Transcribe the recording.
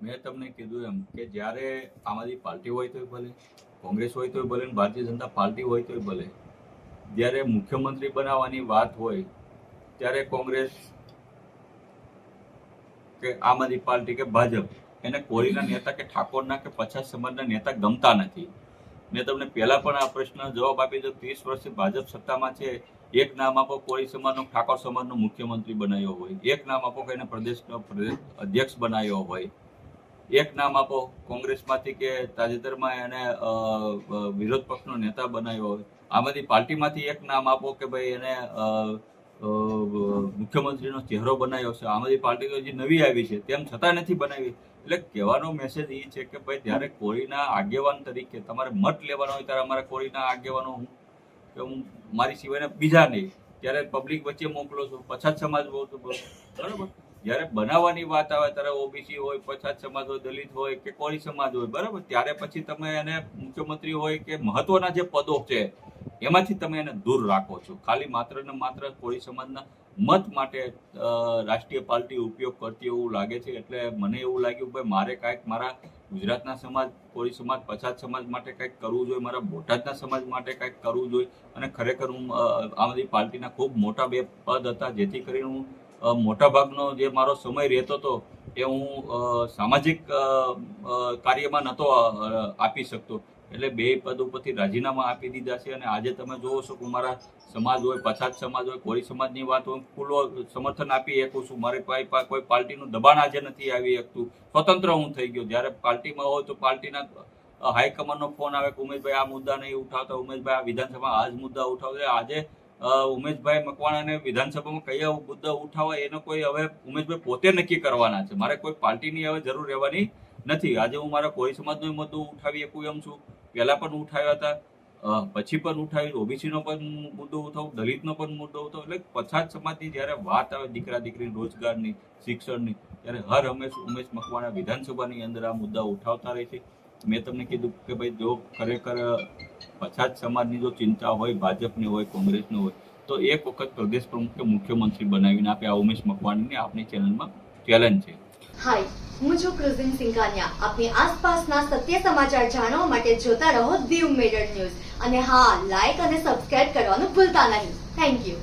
મેં તમને કીધું એમ કે જ્યારે આમ આદમી પાર્ટી હોય તોય ભલે, કોંગ્રેસ હોય તોય ભલે, ભારતીય જનતા પાર્ટી હોય તોય ભલે, જ્યારે મુખ્યમંત્રી બનાવવાની વાત હોય ત્યારે કોંગ્રેસ કે આમ આદમી પાર્ટી કે ભાજપ એને કોળીના નેતા કે ઠાકોરના કે પછાત સમાજના નેતા ગમતા નથી. મેં તમને પહેલા પણ આ પ્રશ્નનો જવાબ આપી દીધો. 30 વર્ષથી ભાજપ સત્તામાં છે. એક નામ આપો કોળી સમાજનો, ઠાકોર સમાજનો મુખ્યમંત્રી બનાવ્યો હોય. એક નામ આપો કે એને પ્રદેશનો અધ્યક્ષ બનાવ્યો હોય. એક નામ આપો કોંગ્રેસમાંથી કે તાજેતરમાં એને વિરોધ પક્ષનો નેતા બનાવ્યો હોય. આમ આદમી પાર્ટીમાંથી એક નામ આપો કે ભાઈ એને મુખ્યમંત્રીનો ચહેરો બનાવ્યો છે. આમ આદમી પાર્ટી તો હજી નવી આવી છે, તેમ છતાં નથી બનાવી. એટલે કહેવાનો મેસેજ એ છે કે ભાઈ જ્યારે કોળીના આગેવાન તરીકે તમારે મત લેવાનો હોય ત્યારે અમારા કોળીના આગેવાનો હું મારી સિવાયના બીજા નહીં, ત્યારે પબ્લિક વચ્ચે મોકલો છો. પછાત સમાજ બરાબર, જ્યારે બનાવવાની વાત આવે ત્યારે ઓબીસી હોય, પછાત સમાજ હોય, દલિત હોય કે કોળી સમાજ હોય, બરાબર, ત્યારે પછી તમે એને મુખ્યમંત્રી હોય કે મહત્વના જે પદો છે એમાંથી તમે એને દૂર રાખો છો. ખાલી માત્ર ને માત્ર કોળી સમાજના મત માટે રાષ્ટ્રીય પાર્ટી ઉપયોગ કરતી એવું લાગે છે. એટલે મને એવું લાગ્યું ભાઈ મારે કાંઈક મારા ગુજરાતના સમાજ, કોળી સમાજ, પછાત સમાજ માટે કંઈક કરવું જોઈએ, મારા બોટાદના સમાજ માટે કંઈક કરવું જોઈએ. અને ખરેખર હું આમ આદમી પાર્ટીના ખૂબ મોટા બે પદ હતા, જેથી કરીને હું મોટાભાગનો જે મારો સમય રહેતો હતો એ હું સામાજિક કાર્યમાં નહોતો આપી શકતો. એટલે બે પદ ઉપરથી રાજીનામા આપી દીધા છે. અને આજે તમે જોવો છો કે મારા સમાજ હોય, પછાત સમાજ હોય, કોળી સમાજની વાત હોય, ખુલ્લો સમર્થન આપી શકું છું. મારે કોઈ પાર્ટીનું દબાણ આજે નથી આવી શકતું. સ્વતંત્ર હું થઈ ગયો. જ્યારે પાર્ટીમાં હોય તો પાર્ટીના હાઈકમાન્ડનો ફોન આવે કે ઉમેશભાઈ આ મુદ્દા નહીં ઉઠાવતા, ઉમેશભાઈ આ વિધાનસભા આ જ મુદ્દા ઉઠાવતા. આજે ઉમેશભાઈ મકવાણાને વિધાનસભામાં કયા મુદ્દા ઉઠાવવા એનો કોઈ હવે ઉમેશભાઈ પોતે નક્કી કરવાના છે. મારે કોઈ પાર્ટીની હવે જરૂર રહેવાની નથી. આજે હું મારા કોળી સમાજનો મુદ્દો ઉઠાવી શકું એમ છું. પહેલા પણ ઉઠાવ્યા હતા, પછી પણ ઉઠાવી, ઓબીસીનો પણ મુદ્દો ઉઠાવું, દલિતનો પણ મુદ્દો ઉઠાવું. એટલે પછાત સમાજની જ્યારે વાત આવે દીકરા દીકરી રોજગારની, શિક્ષણની, ત્યારે હર હંમેશ ઉમેશ મકવાણા વિધાનસભાની અંદર આ મુદ્દા ઉઠાવતા રહે છે. મેં તમને કીધું કે ભાઈ જો ખરેખર પછાત સમાજની જો ચિંતા હોય, ભાજપની હોય, કોંગ્રેસની હોય, તો એક વખત પ્રદેશ પ્રમુખ કે મુખ્યમંત્રી બનાવીને આપે. આ ઉમેશ મકવાણાની આપણી ચેનલમાં ચેલેન્જ છે. હાય, હું છું ક્રુઝિન સિંઘાનિયા. આપની આસપાસના સત્ય સમાચાર જાણવા માટે જોતા રહો દીવ મિરર ન્યૂઝ. અને હા, લાઈક અને સબસ્ક્રાઇબ કરવાનું ભૂલતા નહીં. Thank you.